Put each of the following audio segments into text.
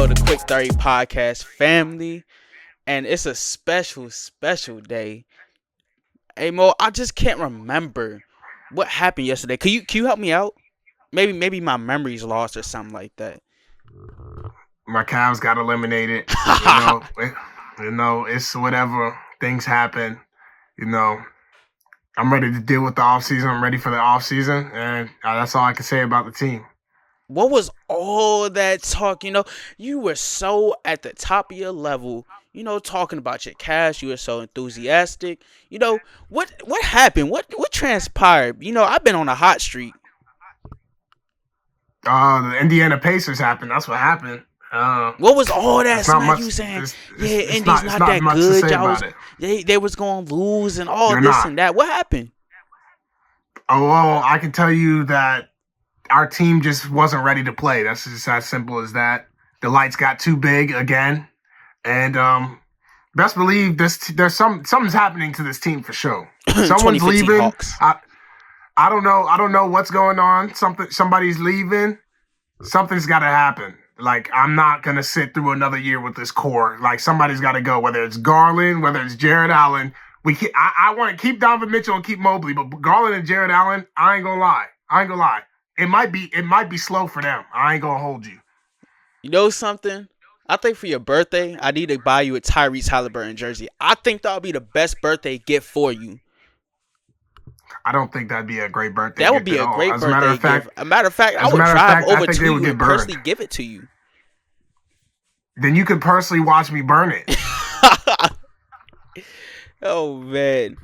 Yo, the Quick 30 podcast family, and it's a special, special day. Hey Mo, I just can't remember what happened yesterday. Can you help me out? Maybe my memory's lost or something like that. My Cavs got eliminated. It's whatever. Things happen. I'm ready to deal with the offseason. I'm ready for the offseason, and that's all I can say about the team. What was all that talk? You were so at the top of your level, talking about your Cavs. You were so enthusiastic. What happened? What transpired? I've been on a hot streak. The Indiana Pacers happened. That's what happened. What was all that smack you saying? Indy's not that good. They was going to lose and all this and that. What happened? Oh, well, I can tell you that our team just wasn't ready to play. That's just as simple as that. The lights got too big again, and best believe something's happening to this team for sure. Someone's leaving. Hawks. I don't know. I don't know what's going on. Somebody's leaving. Something's got to happen. Like, I'm not gonna sit through another year with this core. Like, somebody's got to go. Whether it's Garland, whether it's Jared Allen. I want to keep Donovan Mitchell and keep Mobley, but Garland and Jared Allen, I ain't gonna lie. It might be slow for them. I ain't gonna hold you. You know something? I think for your birthday, I need to buy you a Tyrese Halliburton jersey. I think that'll be the best birthday gift for you. I don't think that'd be a great birthday gift. That would be a great birthday gift. A matter of fact, I would drive over to you and personally give it to you. Then you could personally watch me burn it. Oh, man.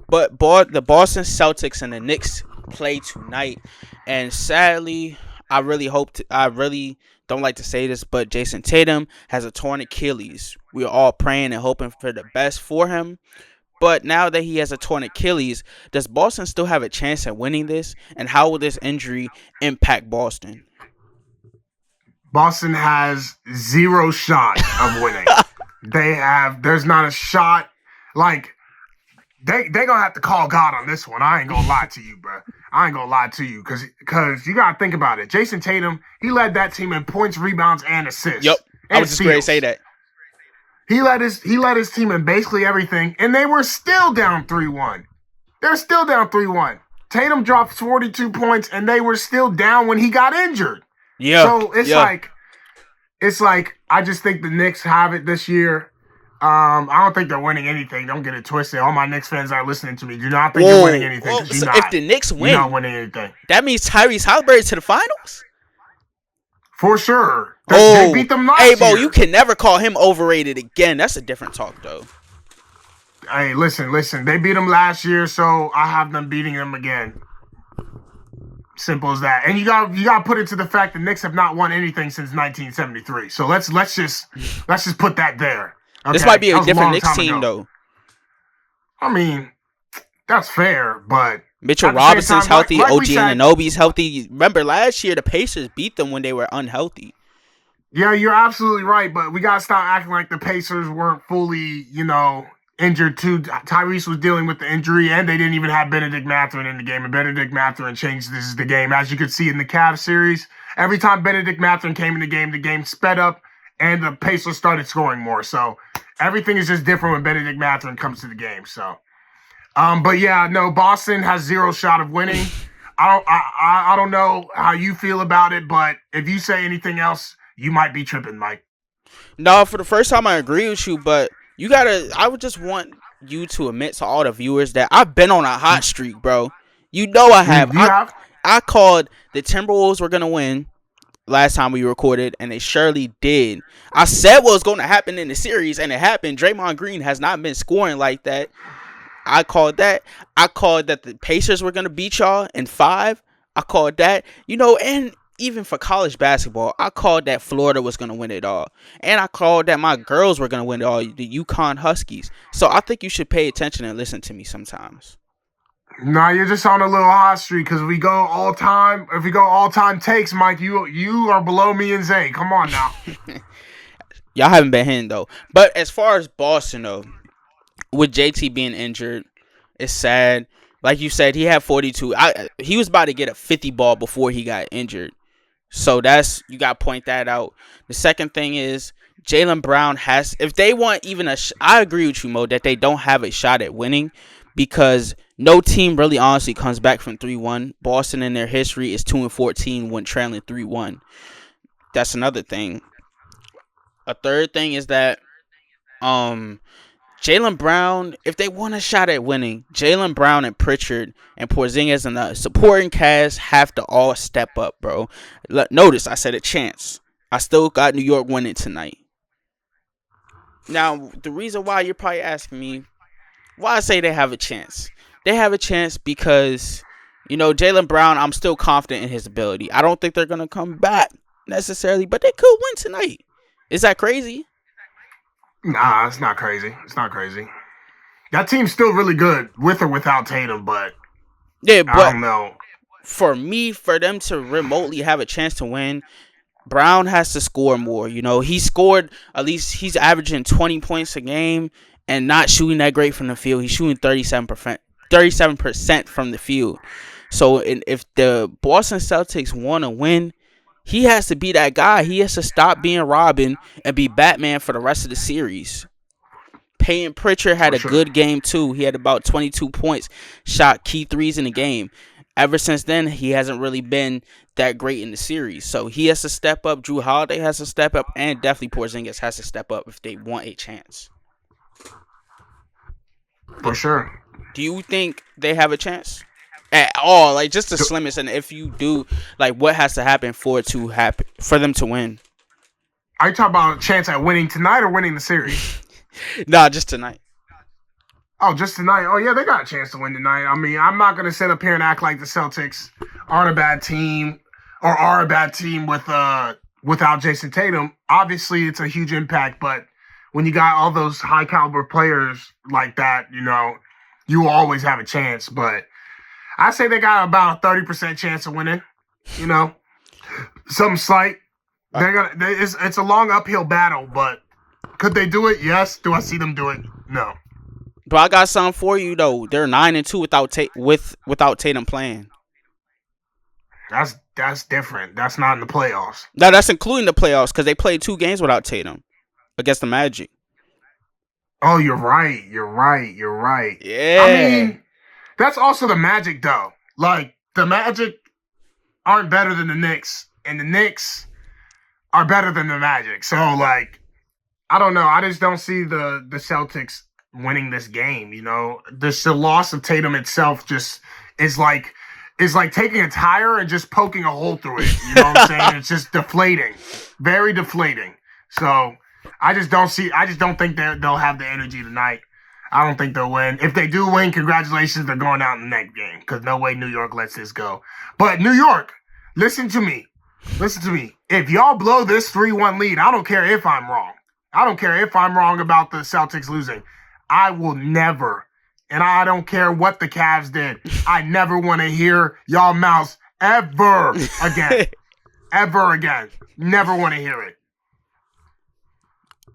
But the Boston Celtics and the Knicks play tonight. And sadly, I really don't like to say this, but Jayson Tatum has a torn Achilles. We are all praying and hoping for the best for him. But now that he has a torn Achilles, does Boston still have a chance at winning this? And how will this injury impact Boston? Boston has zero shot of winning. There's not a shot. Like, they gonna have to call God on this one. I ain't gonna lie to you, bro. I ain't gonna lie to you, because you gotta think about it. Jayson Tatum, he led that team in points, rebounds, and assists. Yep, I was just going to say that. He led his team in basically everything, and they were still down 3-1. They're still down 3-1. Tatum dropped 42 points, and they were still down when he got injured. Yeah. So it's like I just think the Knicks have it this year. I don't think they're winning anything. Don't get it twisted. All my Knicks fans are listening to me. Do not think they're winning anything. So if the Knicks win, you're not winning anything. That means Tyrese Halliburton to the finals? For sure. They beat them last year. Hey, Bo, you can never call him overrated again. That's a different talk, though. Hey, listen. They beat them last year, so I have them beating them again. Simple as that. And you got to put it to the fact the Knicks have not won anything since 1973. So let's just put that there. Okay? This might be a different Knicks team, though. I mean, that's fair, but Mitchell Robinson's healthy. OG Anunoby's healthy. Remember, last year the Pacers beat them when they were unhealthy. Yeah, you're absolutely right, but we got to stop acting like the Pacers weren't fully, injured too. Tyrese was dealing with the injury, and they didn't even have Benedict Mathurin in the game, and Benedict Mathurin changed the game. As you could see in the Cavs series, every time Benedict Mathurin came in the game sped up, and the Pacers started scoring more. So everything is just different when Benedict Mathurin comes to the game. So, but yeah, no, Boston has zero shot of winning. I don't know how you feel about it, but if you say anything else, you might be tripping, Mike. No, for the first time, I agree with you, but I would just want you to admit to all the viewers that I've been on a hot streak, bro. You know I have. I called the Timberwolves were going to win last time we recorded, and they surely did. I said what was going to happen in the series, and it happened. Draymond Green has not been scoring like that. I called that. I called that the Pacers were going to beat y'all in 5. I called that. And even for college basketball, I called that Florida was going to win it all. And I called that my girls were going to win it all, the UConn Huskies. So I think you should pay attention and listen to me sometimes. Nah, you're just on a little hot streak because we go all time. If we go all time takes, Mike, you are below me and Zay. Come on now. Y'all haven't been hitting, though. But as far as Boston, though, with JT being injured, it's sad. Like you said, he had 42. He was about to get a 50 ball before he got injured. So that's, you got to point that out. The second thing is Jaylen Brown has, if they want even I agree with you, Mo, that they don't have a shot at winning because no team really honestly comes back from 3-1. Boston in their history is 2-14 when trailing 3-1. That's another thing. A third thing is that Jaylen Brown, if they want a shot at winning, Jaylen Brown and Pritchard and Porzingis and the supporting cast have to all step up, bro. Notice I said a chance. I still got New York winning tonight. Now, the reason why you're probably asking me why I say they have a chance. They have a chance because, Jaylen Brown, I'm still confident in his ability. I don't think they're going to come back necessarily, but they could win tonight. Is that crazy? Nah, it's not crazy. It's not crazy. That team's still really good with or without Tatum, but yeah, but I don't know. For me, for them to remotely have a chance to win, Brown has to score more. He scored, at least he's averaging 20 points a game and not shooting that great from the field. He's shooting 37% from the field. So if the Boston Celtics want to win, he has to be that guy. He has to stop being Robin and be Batman for the rest of the series. Payton Pritchard had a good game too. He had about 22 points, shot key threes in the game. Ever since then, he hasn't really been that great in the series. So he has to step up. Jrue Holiday has to step up, and definitely Porzingis has to step up if they want a chance. For sure. Do you think they have a chance at all? Like, just the slimmest. And if you do, like, what has to happen for them to win? Are you talking about a chance at winning tonight or winning the series? Nah, just tonight. Oh, just tonight? Oh, yeah, they got a chance to win tonight. I mean, I'm not going to sit up here and act like the Celtics aren't a bad team or are a bad team without Jayson Tatum. Obviously, it's a huge impact, but when you got all those high-caliber players like that, you always have a chance. But I say they got about a 30% chance of winning, something slight. It's a long uphill battle, but could they do it? Yes. Do I see them do it? No. But I got something for you though. They're 9-2 without Tatum playing. That's different. That's not in the playoffs. No, that's including the playoffs because they played 2 games without Tatum against the Magic. Oh, you're right. Yeah. I mean, that's also the Magic though. Like the Magic aren't better than the Knicks, and the Knicks are better than the Magic. So like, I don't know. I just don't see the Celtics winning this game. The loss of Tatum itself just is like taking a tire and just poking a hole through it. You know what I'm saying? It's just deflating, very deflating. So I just don't think they'll have the energy tonight. I don't think they'll win. If they do win, congratulations, they're going out in the next game because no way New York lets this go. But New York, listen to me. If y'all blow this 3-1 lead, I don't care if I'm wrong. I don't care if I'm wrong about the Celtics losing. I will never, and I don't care what the Cavs did, I never want to hear y'all mouths ever again. Ever again. Never want to hear it.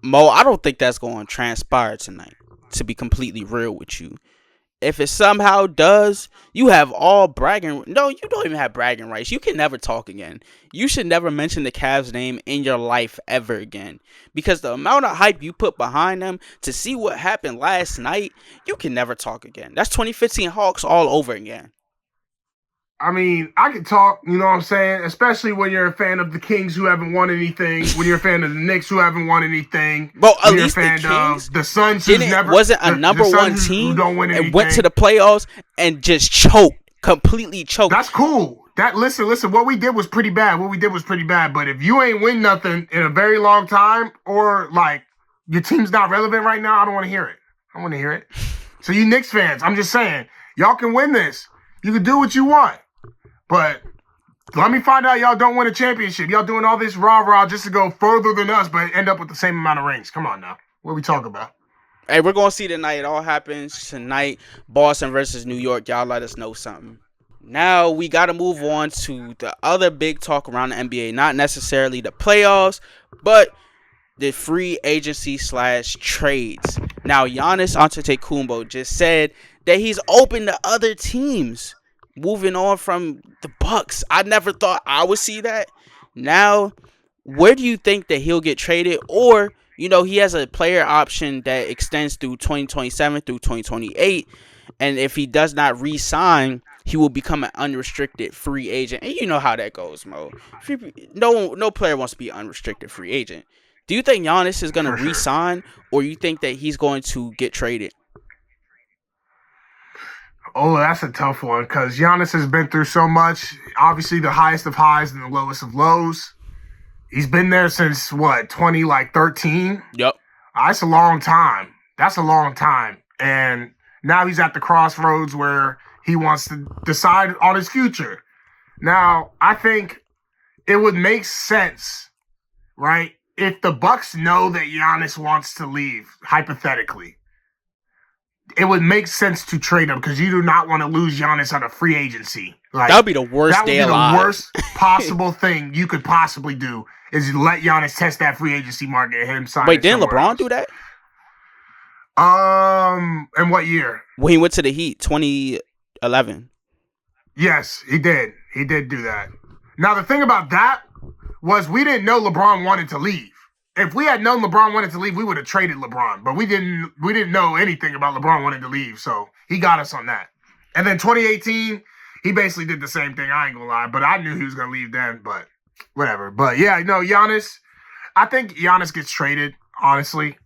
Mo, I don't think that's going to transpire tonight, to be completely real with you. If it somehow does, you have all bragging. No, you don't even have bragging rights. You can never talk again. You should never mention the Cavs name in your life ever again. Because the amount of hype you put behind them to see what happened last night, you can never talk again. That's 2015 Hawks all over again. I mean, I could talk, you know what I'm saying? Especially when you're a fan of the Kings who haven't won anything, when you're a fan of the Knicks who haven't won anything. Well, at least the Kings the Suns who's never wasn't a number one team and went to the playoffs and just completely choked. That's cool. Listen, what we did was pretty bad. But if you ain't win nothing in a very long time or like your team's not relevant right now, I don't want to hear it. So you Knicks fans, I'm just saying, y'all can win this. You can do what you want. But let me find out y'all don't win a championship. Y'all doing all this rah-rah just to go further than us, but end up with the same amount of rings. Come on now. What are we talking about? Hey, we're going to see tonight. It all happens tonight. Boston versus New York. Y'all let us know something. Now we got to move on to the other big talk around the NBA. Not necessarily the playoffs, but the free agency / trades. Now, Giannis Antetokounmpo just said that he's open to other teams moving on from the Bucks. I never thought I would see that. Now, where do you think that he'll get traded? Or, he has a player option that extends through 2027 through 2028. And if he does not re-sign, he will become an unrestricted free agent. And you know how that goes, Mo. No player wants to be an unrestricted free agent. Do you think Giannis is going to re-sign, or you think that he's going to get traded? Oh, that's a tough one because Giannis has been through so much. Obviously, the highest of highs and the lowest of lows. He's been there since 2013. Yep. That's a long time. And now he's at the crossroads where he wants to decide on his future. Now, I think it would make sense, right, if the Bucks know that Giannis wants to leave, hypothetically. It would make sense to trade him because you do not want to lose Giannis on a free agency. That would be the worst day alive. That would be the worst possible thing you could possibly do is let Giannis test that free agency market and him sign. Wait, didn't LeBron do that? In what year? When he went to the Heat, 2011. Yes, he did. He did do that. Now, the thing about that was we didn't know LeBron wanted to leave. If we had known LeBron wanted to leave, we would have traded LeBron. But we didn't know anything about LeBron wanting to leave, so he got us on that. And then 2018, he basically did the same thing. I ain't gonna lie, but I knew he was gonna leave then. But whatever. But yeah, Giannis. I think Giannis gets traded. Honestly,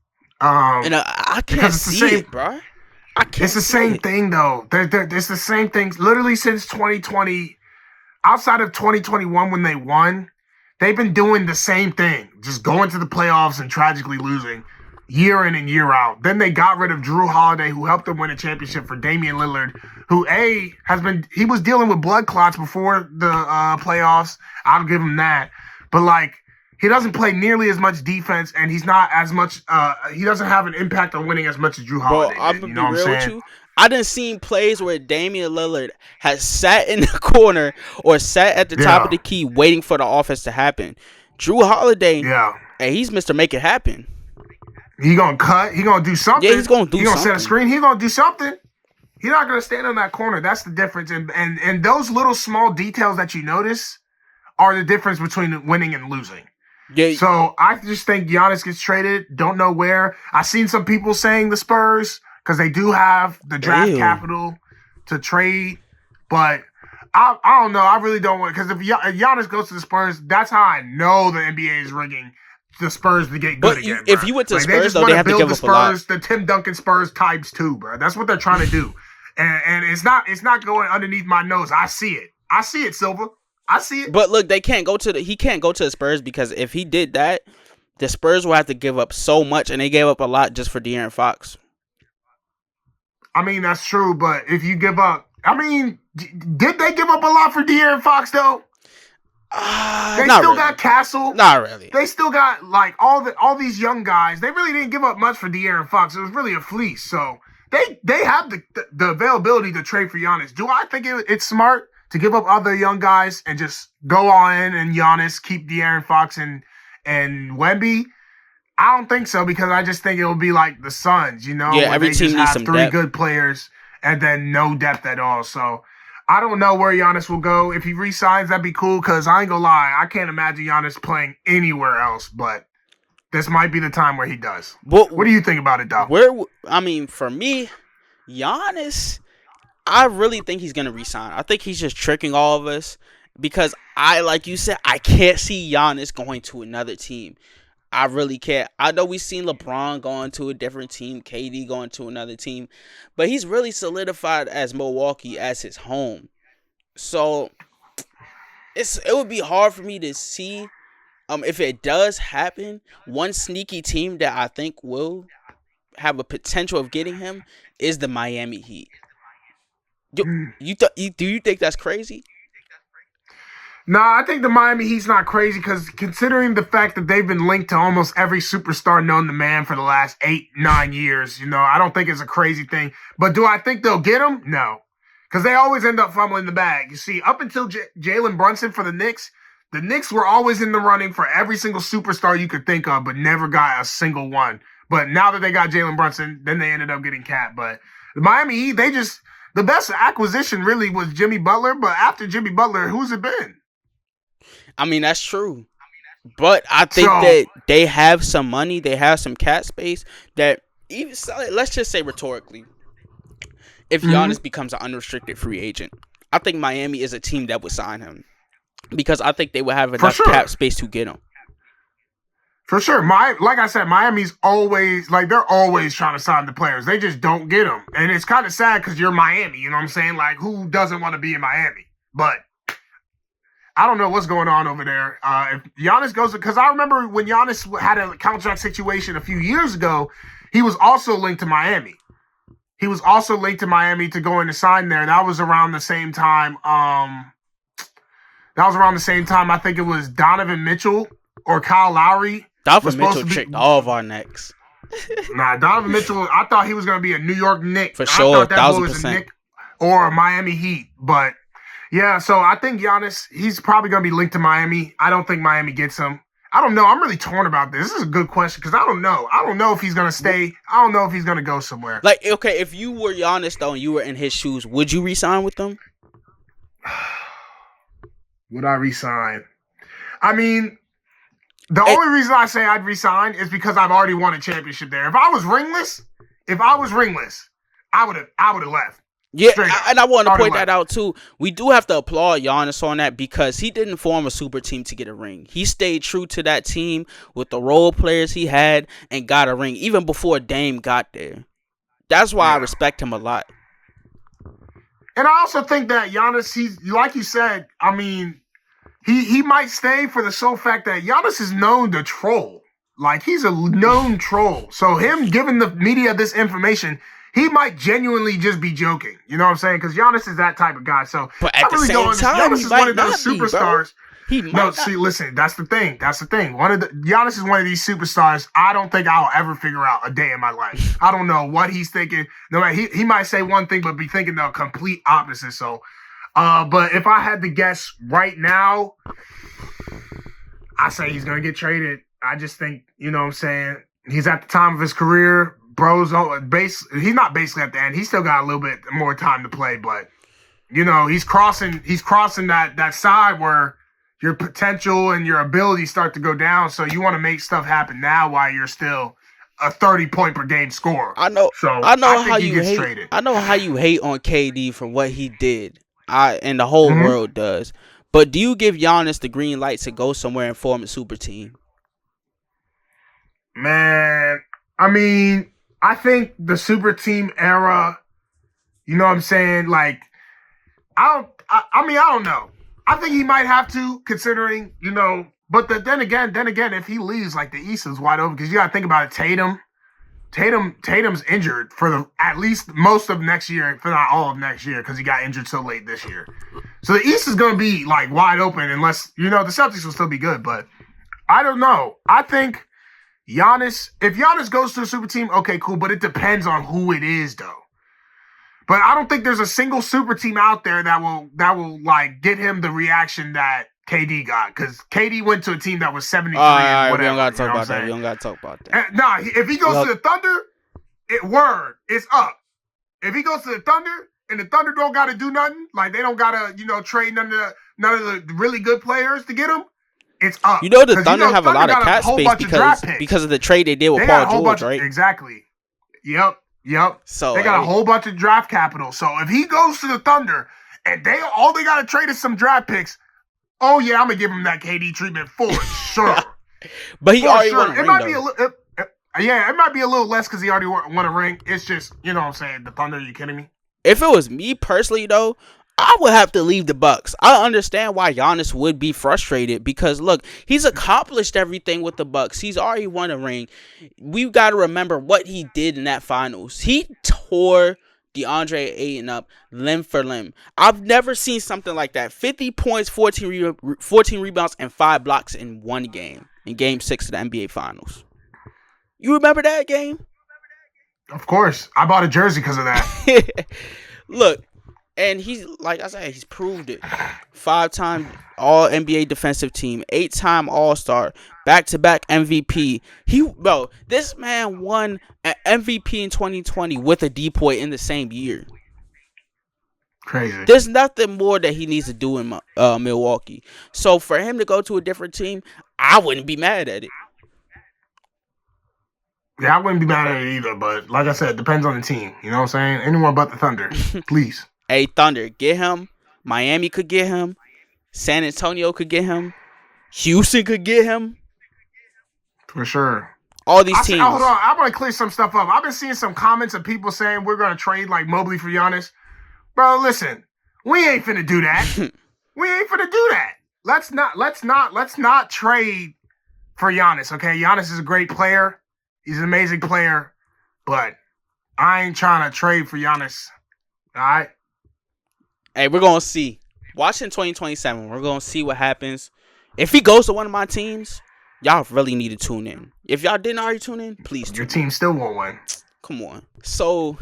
and I can't see it, bro. It's the same thing though. It's the same thing. Literally since 2020, outside of 2021 when they won. They've been doing the same thing, just going to the playoffs and tragically losing year in and year out. Then they got rid of Jrue Holiday, who helped them win a championship for Damian Lillard, who he was dealing with blood clots before the playoffs. I'll give him that. But he doesn't play nearly as much defense, and he's not as much. He doesn't have an impact on winning as much as Jrue Holiday. Bro, I'm gonna be real with you. I done seen plays where Damian Lillard has sat in the corner or sat at the top of the key waiting for the offense to happen. Jrue Holiday, hey, he's Mr. Make It Happen. He gonna cut. He gonna do something. Yeah, he's gonna do something. He gonna set a screen. He gonna do something. He's not gonna stand on that corner. That's the difference. And those little small details that you notice are the difference between winning and losing. Yeah. So I just think Giannis gets traded. Don't know where. I've seen some people saying the Spurs. Because they do have the draft capital to trade. But I don't know. I really don't want. Because if Giannis goes to the Spurs, that's how I know the NBA is rigging the Spurs to get good again. If you went to the Spurs, they have to give up a lot. The Tim Duncan Spurs times 2, bro. That's what they're trying to do. And it's not going underneath my nose. I see it, Silva. I see it. But look, he can't go to the Spurs because if he did that, the Spurs will have to give up so much, and they gave up a lot just for De'Aaron Fox. I mean, that's true, but if you give up... I mean, did they give up a lot for De'Aaron Fox, though? They still really got Castle. Not really. They still got, all these young guys. They really didn't give up much for De'Aaron Fox. It was really a fleece, so they have the availability to trade for Giannis. Do I think it's smart to give up other young guys and just go all in and Giannis, keep De'Aaron Fox and Wemby? I don't think so because I just think it'll be like the Suns, Yeah, every team needs some 3 depth. Good players and then no depth at all. So I don't know where Giannis will go. If he re-signs, that'd be cool because I ain't gonna lie, I can't imagine Giannis playing anywhere else. But this might be the time where he does. What do you think about it, though? For me, Giannis, I really think he's gonna re-sign. I think he's just tricking all of us because like you said, I can't see Giannis going to another team. I really can't. I know we've seen LeBron going to a different team, KD going to another team, but he's really solidified as Milwaukee as his home. So it would be hard for me to see if it does happen. One sneaky team that I think will have a potential of getting him is the Miami Heat. Do you think that's crazy? No, I think the Miami Heat's not crazy because considering the fact that they've been linked to almost every superstar known to man for the last 8-9 years, I don't think it's a crazy thing. But do I think they'll get him? No. Because they always end up fumbling the bag. You see, up until Jalen Brunson for the Knicks were always in the running for every single superstar you could think of, but never got a single one. But now that they got Jalen Brunson, then they ended up getting Cat. But the Miami Heat, the best acquisition really was Jimmy Butler. But after Jimmy Butler, who's it been? I mean, that's true. But I think So, that they have some money, they have some cap space that even let's just say rhetorically, if mhm, Giannis becomes an unrestricted free agent, I think Miami is a team that would sign him because I think they would have for enough cap sure. space to get him. For sure. Like I said, Miami's always like they're always trying to sign the players. They just don't get them. And it's kind of sad because you're Miami, you know what I'm saying? Like who doesn't want to be in Miami? But I don't know what's going on over there. If Giannis goes, because I remember when Giannis had a contract situation a few years ago, he was also linked to Miami. He was also linked to Miami to go in and sign there. That was around the same time. That was around the same time. I think it was Donovan Mitchell or Kyle Lowry was Donovan supposed Mitchell to be. tricked all of our necks. Nah, Donovan Mitchell. I thought he was going to be a New York Knick. For I sure, thought that boy was a 1000%. Knick or a Miami Heat. But yeah, so I think Giannis, he's probably going to be linked to Miami. I don't think Miami gets him. I don't know. I'm really torn about this. This is a good question because I don't know. I don't know if he's going to stay. I don't know if he's going to go somewhere. Like, okay, if you were Giannis though and you were in his shoes, would you resign with them? Would I resign? I mean, the only reason I say I'd resign is because I've already won a championship there. If I was ringless, I would have left. Yeah, and I want to point that out too. We do have to applaud Giannis on that because he didn't form a super team to get a ring. He stayed true to that team with the role players he had and got a ring even before Dame got there. That's why I respect him a lot. And I also think that Giannis, he's like you said, I mean, he might stay for the sole fact that Giannis is known to troll. Like he's a known troll. So him giving the media this information, he might genuinely just be joking. You know what I'm saying? Because Giannis is that type of guy. So but at the same time, Giannis is one of those superstars. See, listen, that's the thing. Giannis is one of these superstars. I don't think I'll ever figure out a day in my life. I don't know what he's thinking. No matter he might say one thing, but be thinking the complete opposite. So, but if I had to guess right now, I say he's gonna get traded. I just think, you know what I'm saying, he's at the time of his career. Bro's he's not basically at the end. He's still got a little bit more time to play, but you know, he's crossing that side where your potential and your ability start to go down. So you want to make stuff happen now while you're still a 30-point per game scorer. I know how you hate. Traded. I know how you hate on KD for what he did. And the whole world does. But do you give Giannis the green light to go somewhere and form a super team? Man, I mean, I think the super team era, you know what I'm saying? Like, I don't know. I think he might have to, considering, you know, but then again, if he leaves, like the East is wide open because you got to think about it. Tatum's injured for at least most of next year, if not all of next year, because he got injured so late this year. So the East is going to be like wide open unless, you know, the Celtics will still be good. But I don't know. I think if Giannis goes to a super team, okay, cool. But it depends on who it is, though. But I don't think there's a single super team out there that will like get him the reaction that KD got, because KD went to a team that was 73 and whatever. We don't gotta talk about that. Nah, if he goes to the Thunder, it's up. If he goes to the Thunder and the Thunder don't gotta do nothing, like they don't gotta, you know, trade none of the really good players to get him, it's up. You know the Thunder have a lot of cap space because of the trade they did with Paul George, right? Exactly. Yep. So they got a whole bunch of draft capital. So if he goes to the Thunder and all they gotta trade is some draft picks, oh yeah, I'm gonna give him that KD treatment for sure. But he already won a ring, it might be a little less because he already won a ring. It's just, you know what I'm saying, the Thunder. Are you kidding me? If it was me personally, though, I would have to leave the Bucks. I understand why Giannis would be frustrated because, look, he's accomplished everything with the Bucks. He's already won a ring. We've got to remember what he did in that finals. He tore DeAndre Ayton up limb for limb. I've never seen something like that. 50 points, 14 rebounds, and 5 blocks in one game. In Game 6 of the NBA Finals. You remember that game? Of course. I bought a jersey because of that. Look, and he's, like I said, he's proved it. 5-time All-NBA defensive team. 8-time All-Star. Back-to-back MVP. This man won an MVP in 2020 with a depoy in the same year. Crazy. There's nothing more that he needs to do in Milwaukee. So for him to go to a different team, I wouldn't be mad at it. Yeah, I wouldn't be mad at it either, but like I said, it depends on the team. You know what I'm saying? Anyone but the Thunder, please. Hey, Thunder, get him. Miami could get him. San Antonio could get him. Houston could get him. For sure. All these teams. Hold on, I want to clear some stuff up. I've been seeing some comments of people saying we're going to trade like Mobley for Giannis. Bro, listen, we ain't finna do that. We ain't finna do that. Let's not trade for Giannis, okay? Giannis is a great player. He's an amazing player, but I ain't trying to trade for Giannis. All right? Hey, we're going to see. Watching 2027, we're going to see what happens. If he goes to one of my teams, y'all really need to tune in. If y'all didn't already tune in, please tune in. Your team still won't win. Come on. So,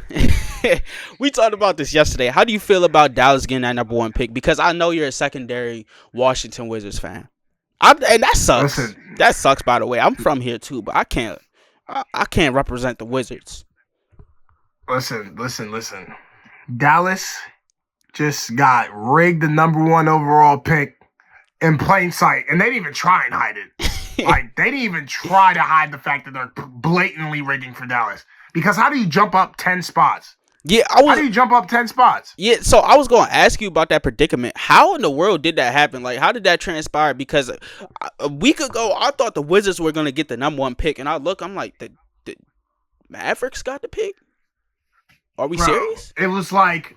we talked about this yesterday. How do you feel about Dallas getting that number 1 pick? Because I know you're a secondary Washington Wizards fan. And that sucks. Listen, that sucks, by the way. I'm from here, too, but I can't represent the Wizards. Listen. Dallas just got rigged the number 1 overall pick in plain sight, and they didn't even try and hide it. Like, they didn't even try to hide the fact that they're blatantly rigging for Dallas. Because how do you jump up 10 spots? Yeah, how do you jump up 10 spots? Yeah, so I was going to ask you about that predicament. How in the world did that happen? Like, how did that transpire? Because a week ago, I thought the Wizards were going to get the number 1 pick, and I'm like, the Mavericks got the pick? Are we serious? It was like,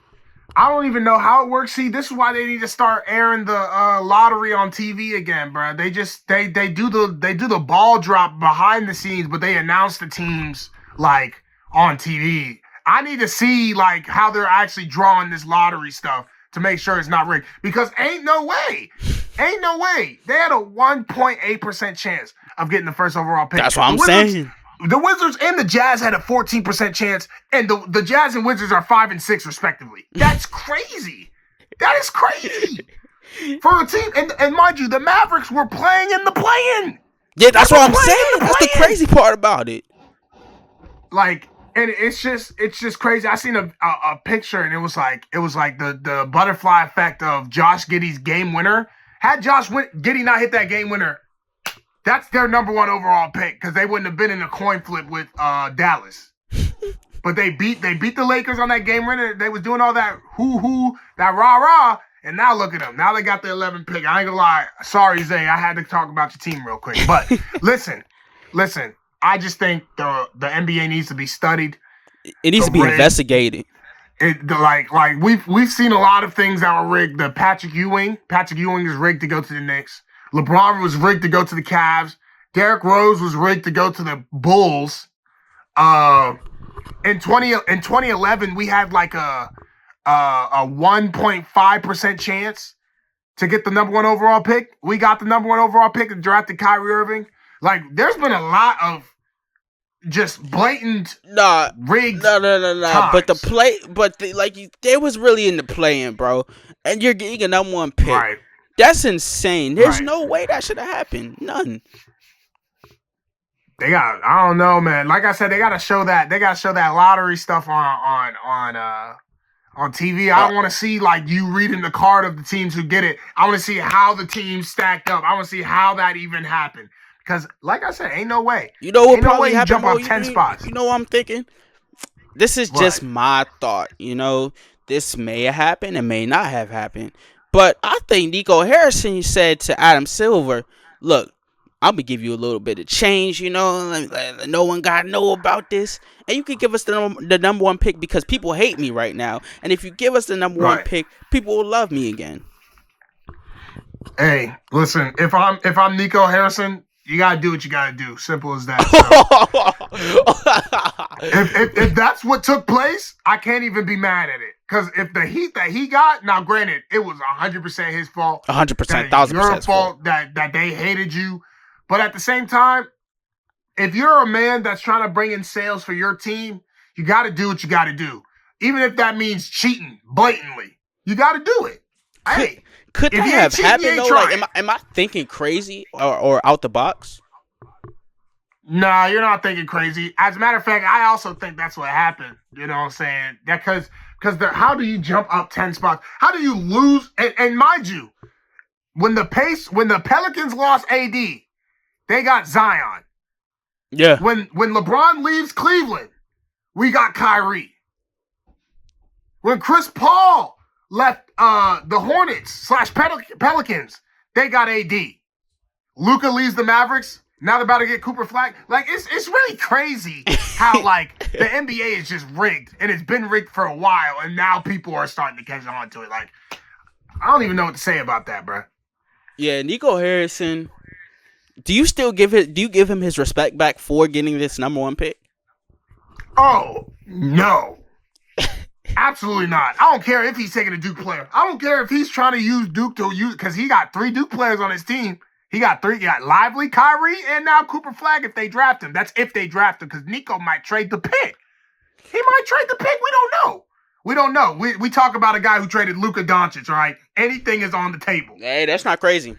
I don't even know how it works. See, this is why they need to start airing the lottery on TV again, bro. They do the ball drop behind the scenes, but they announce the teams like on TV. I need to see like how they're actually drawing this lottery stuff to make sure it's not rigged. Because ain't no way. They had a 1.8% chance of getting the first overall pick. That's what I'm saying. The Wizards and the Jazz had a 14% chance, and the Jazz and Wizards are 5 and 6 respectively. That's crazy. That is crazy for a team. And mind you, the Mavericks were playing in the play-in. Yeah, that's what I'm saying. That's the crazy part about it. Like, and it's just crazy. I seen a picture, and it was like the butterfly effect of Josh Giddey's game winner. Had Josh Giddey not hit that game winner, that's their number 1 overall pick because they wouldn't have been in a coin flip with Dallas. But they beat the Lakers on that game winner. They was doing all that hoo-hoo, that rah-rah, and now look at them. Now they got the 11th pick. I ain't gonna lie. Sorry, Zay. I had to talk about your team real quick. But listen. I just think the NBA needs to be studied. It needs to be investigated. Like we've seen a lot of things that were rigged. The Patrick Ewing is rigged to go to the Knicks. LeBron was rigged to go to the Cavs. Derrick Rose was rigged to go to the Bulls. In 2011, we had like a 1.5% chance to get the number 1 overall pick. We got the number 1 overall pick and drafted Kyrie Irving. Like, there's been a lot of just blatant rigged. No. Times. But they was really in the play-in, bro. And you're getting a number 1 pick. Right. That's insane. There's no way that should have happened. None. I don't know, man. Like I said, they gotta show that lottery stuff on TV. I don't want to see like you reading the card of the teams who get it. I want to see how the teams stacked up. I want to see how that even happened. Because, like I said, ain't no way. You know what probably happened? Jump up 10 spots. You know what I'm thinking? This is just my thought. You know, this may have happened. It may not have happened. But I think Nico Harrison said to Adam Silver, look, I'm going to give you a little bit of change, you know. No one got to know about this. And you can give us the number 1 pick because people hate me right now. And if you give us the number 1 pick, people will love me again. Hey, listen, if I'm Nico Harrison, you got to do what you got to do. Simple as that. So, if that's what took place, I can't even be mad at it. Because if the heat that he got, now granted, it was 100% his fault. 100%, 1,000% your fault that they hated you. But at the same time, if you're a man that's trying to bring in sales for your team, you got to do what you got to do. Even if that means cheating blatantly, you got to do it. Could that have happened though? Like, am I thinking crazy or out the box? Nah, you're not thinking crazy. As a matter of fact, I also think that's what happened. You know what I'm saying? Because Because how do you jump up 10 spots? How do you lose? And mind you, when the Pelicans lost AD, they got Zion. Yeah. When LeBron leaves Cleveland, we got Kyrie. When Chris Paul left the Hornets / Pelicans, they got AD. Luka leaves the Mavericks. Now they're about to get Cooper Flag. Like, it's really crazy how, like, the NBA is just rigged. And it's been rigged for a while. And now people are starting to catch on to it. Like, I don't even know what to say about that, bro. Yeah, Nico Harrison. Do you give him his respect back for getting this number 1 pick? Oh, no. Absolutely not. I don't care if he's taking a Duke player. I don't care if he's trying to use Duke because he got 3 Duke players on his team. He got Lively, Kyrie, and now Cooper Flag if they draft him. That's if they draft him, because Nico might trade the pick. He might trade the pick. We don't know. We talk about a guy who traded Luka Doncic, right? Anything is on the table. Hey, that's not crazy.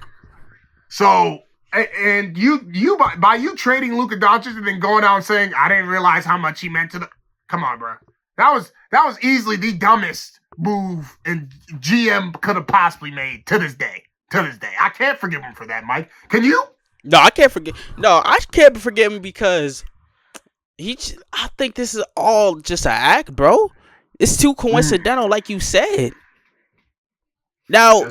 So, and you by you trading Luka Doncic and then going out and saying, I didn't realize how much he meant to the... Come on, bro. That was easily the dumbest move and GM could have possibly made to this day. I can't forgive him for that, Mike. Can you? No, I can't forgive. No, I can't forgive him because I think this is all just an act, bro. It's too coincidental, like you said. Now,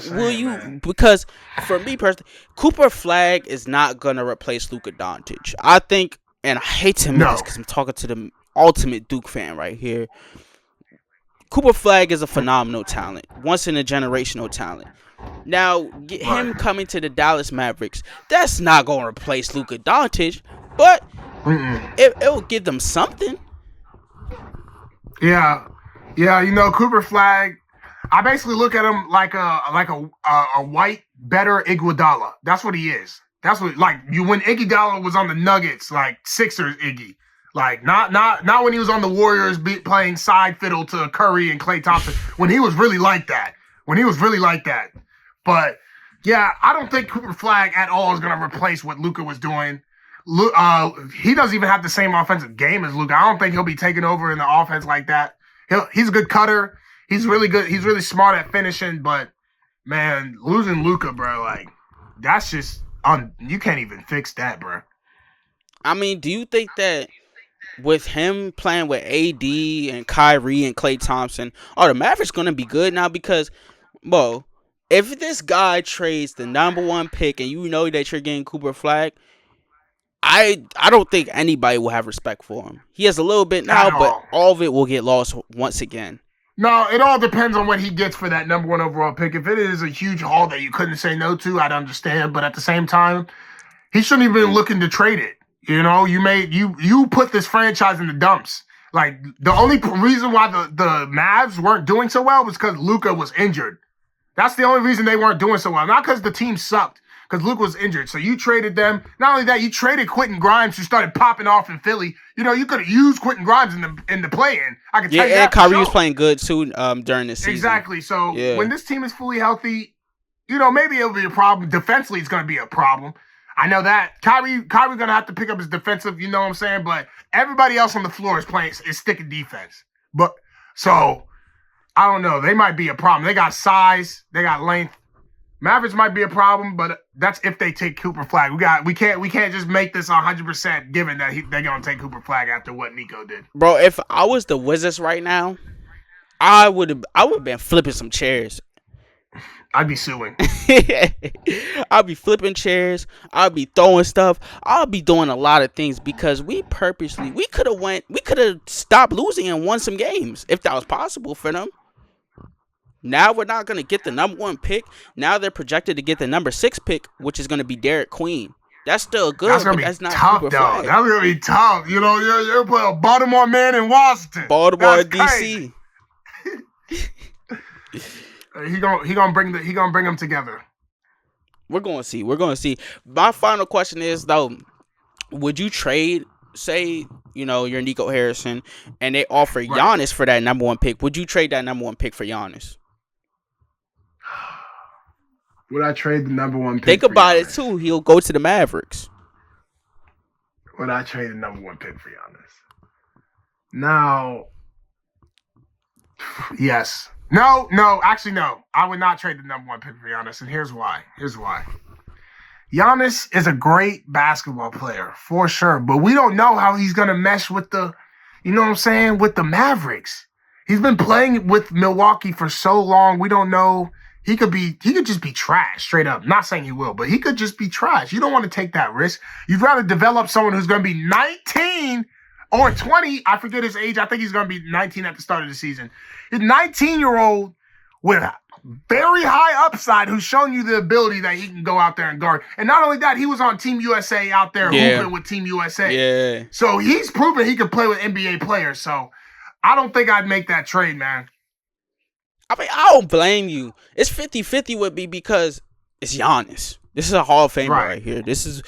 because for me personally, Cooper Flag is not gonna replace Luka Doncic. I think, and I hate to admit this because I'm talking to the ultimate Duke fan right here. Cooper Flag is a phenomenal talent, once in a generational talent. Now, him coming to the Dallas Mavericks, that's not going to replace Luka Doncic, but it will give them something. Yeah, Cooper Flag. I basically look at him like a white, better Iguodala. That's what he is. That's what when Iguodala was on the Nuggets, like Sixers Iggy. Like not when he was on the Warriors playing side fiddle to Curry and Klay Thompson. When he was really like that. But yeah, I don't think Cooper Flag at all is going to replace what Luka was doing. He doesn't even have the same offensive game as Luka. I don't think he'll be taking over in the offense like that. He's a good cutter. He's really good. He's really smart at finishing. But man, losing Luka, bro, like that's just you can't even fix that, bro. I mean, do you think that with him playing with AD and Kyrie and Klay Thompson, are the Mavericks going to be good now? Because, well, if this guy trades the number 1 pick and you know that you're getting Cooper Flag, I don't think anybody will have respect for him. He has a little bit now, but all of it will get lost once again. No, it all depends on what he gets for that number 1 overall pick. If it is a huge haul that you couldn't say no to, I'd understand. But at the same time, he shouldn't even been looking to trade it. You know, you put this franchise in the dumps. Like, the only reason why the Mavs weren't doing so well was because Luka was injured. That's the only reason they weren't doing so well. Not because the team sucked, because Luka was injured. So you traded them. Not only that, you traded Quentin Grimes, who started popping off in Philly. You know, you could have used Quentin Grimes in the play-in. I can tell you that. Yeah, and Kyrie was playing good too during this season. Exactly. So when this team is fully healthy, you know, maybe it'll be a problem. Defensively, it's going to be a problem. I know that. Kyrie going to have to pick up his defensive, you know what I'm saying? But everybody else on the floor is sticking defense. But so I don't know. They might be a problem. They got size. They got length. Mavericks might be a problem, but that's if they take Cooper Flag. We can't just make this 100% given that they're going to take Cooper Flag after what Nico did. Bro, if I was the Wizards right now, I would have been flipping some chairs. I'd be suing. I'll be flipping chairs. I'll be throwing stuff. I'll be doing a lot of things because we could have stopped losing and won some games if that was possible for them. Now we're not going to get the number 1 pick. Now they're projected to get the number 6 pick, which is going to be Derek Queen. That's still good, but that's not tough, Cooper though. Flag. That's going to be tough. You know, you're playing a Baltimore man in Washington. Baltimore, DC. He gonna bring them together. We're gonna see. My final question is though, would you trade, say, you know, you're Nico Harrison and they offer Giannis for that number 1 pick? Would you trade that number 1 pick for Giannis? Would I trade the number 1 pick? Think about it too. He'll go to the Mavericks. Would I trade the number 1 pick for Giannis? Now, Yes. No. Actually, no. I would not trade the number 1 pick for Giannis, and here's why. Giannis is a great basketball player for sure, but we don't know how he's gonna mesh with the, with the Mavericks. He's been playing with Milwaukee for so long. We don't know. He could just be trash, straight up. Not saying he will, but he could just be trash. You don't want to take that risk. You'd rather develop someone who's going to be 19 or 20. I forget his age. I think he's going to be 19 at the start of the season. His 19-year-old with very high upside who's shown you the ability that he can go out there and guard. And not only that, he was on Team USA out there hooping with Team USA. Yeah. So he's proven he can play with NBA players. So I don't think I'd make that trade, man. I mean, I don't blame you. It's 50-50 with me because it's Giannis. This is a Hall of Famer right here. This is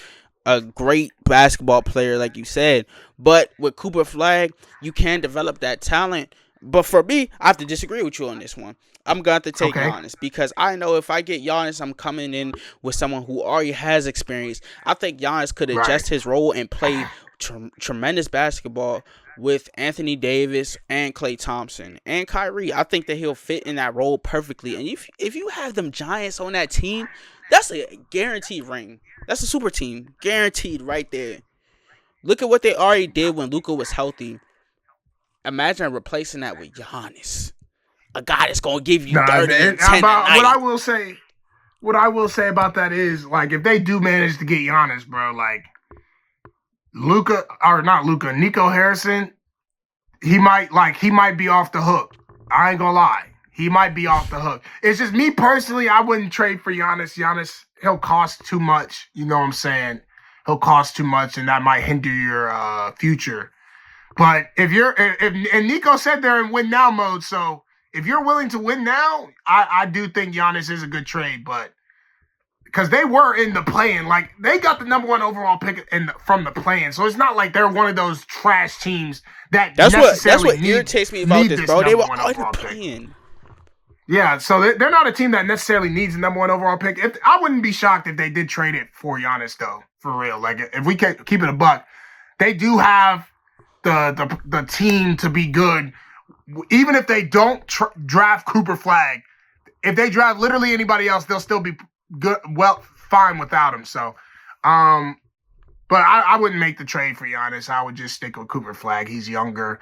a great basketball player, like you said. But with Cooper Flag, you can develop that talent. But for me, I have to disagree with you on this one. I'm going to take Giannis because I know if I get Giannis, I'm coming in with someone who already has experience. I think Giannis could adjust his role and play tremendous basketball with Anthony Davis and Klay Thompson and Kyrie. I think that he'll fit in that role perfectly. And if you have them Giants on that team, that's a guaranteed ring. That's a super team. Guaranteed right there. Look at what they already did when Luka was healthy. Imagine replacing that with Giannis. A guy that's going to give you 30 and 10 What I will say about that is, like, if they do manage to get Giannis, bro, like, Nico Harrison, he might be off the hook. I ain't gonna lie. He might be off the hook. It's just me personally, I wouldn't trade for Giannis. Giannis, he'll cost too much. You know what I'm saying? He'll cost too much, and that might hinder your future. But if Nico said they're in win now mode, so if you're willing to win now, I do think Giannis is a good trade, but because they were in the play-in. Like, they got the number 1 overall pick from the play-in. So it's not like they're one of those trash teams that's what irritates me about this, bro. They were all in the play-in. Yeah, so they're not a team that necessarily needs the number 1 overall pick. I wouldn't be shocked if they did trade it for Giannis, though, for real. Like, if we keep it a buck, they do have the team to be good. Even if they don't draft Cooper Flag, if they draft literally anybody else, they'll still be good, fine without him. So, but I wouldn't make the trade for Giannis. I would just stick with Cooper Flag. He's younger.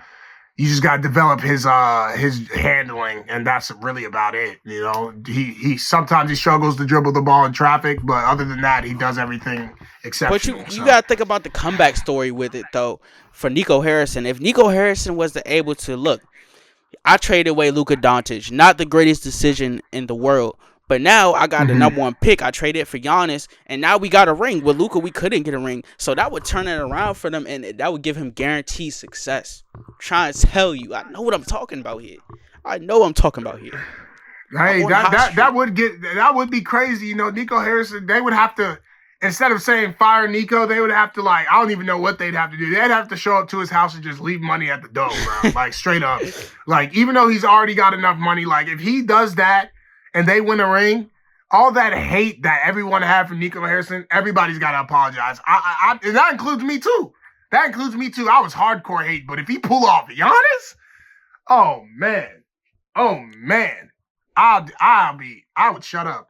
You just got to develop his handling, and that's really about it. You know, he sometimes he struggles to dribble the ball in traffic, but other than that, he does everything exceptional. But you got to think about the comeback story with it, though, for Nico Harrison. If Nico Harrison was able to look, I traded away Luka Doncic, not the greatest decision in the world. But now I got the number 1 pick. I traded for Giannis, and now we got a ring. With Luka, we couldn't get a ring. So that would turn it around for them, and that would give him guaranteed success. I'm trying to tell you, I know what I'm talking about here. Hey, that would be crazy. You know, Nico Harrison, they would have to, instead of saying fire Nico, they would have to, like, I don't even know what they'd have to do. They'd have to show up to his house and just leave money at the door, bro. Like, straight up. Like, even though he's already got enough money, like, if he does that, and they win a ring, all that hate that everyone had for Nico Harrison, everybody's got to apologize. And that includes me too. I was hardcore hate, but if he pull off Giannis, oh man, I would shut up.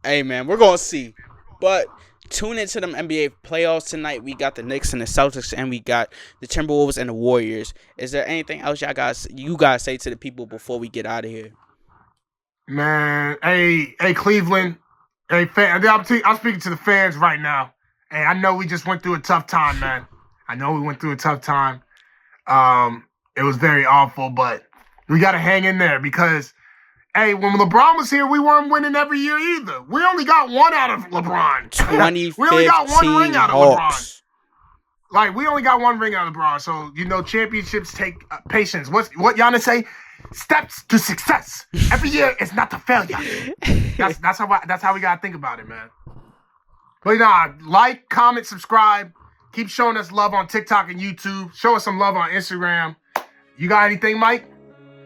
Hey man, we're gonna see, but tune into them NBA playoffs tonight. We got the Knicks and the Celtics, and we got the Timberwolves and the Warriors. Is there anything else you guys say to the people before we get out of here? Man, hey Cleveland, hey fan, I'm speaking to the fans right now. Hey, I know we just went through a tough time, man. It was very awful, but we got to hang in there because, hey, when LeBron was here, we weren't winning every year either. We only got one out of LeBron. We only got one ring out of LeBron. Like, we only got one ring out of LeBron. So, you know, championships take patience. What Giannis say? Steps to success. Every year is not a failure. That's how we gotta think about it, man. But like, comment, subscribe. Keep showing us love on TikTok and YouTube. Show us some love on Instagram. You got anything, Mike?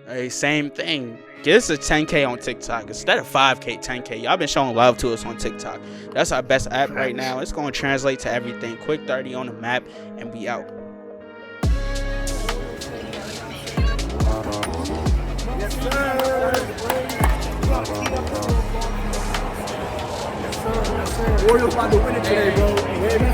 Hey, same thing. Get us a 10K on TikTok instead of 5K, 10K. Y'all been showing love to us on TikTok. That's our best app right now. It's going to translate to everything. Quick 30 on the map, and we out. sir. Yes, sir. Warriors about to win it today, bro. You hear me?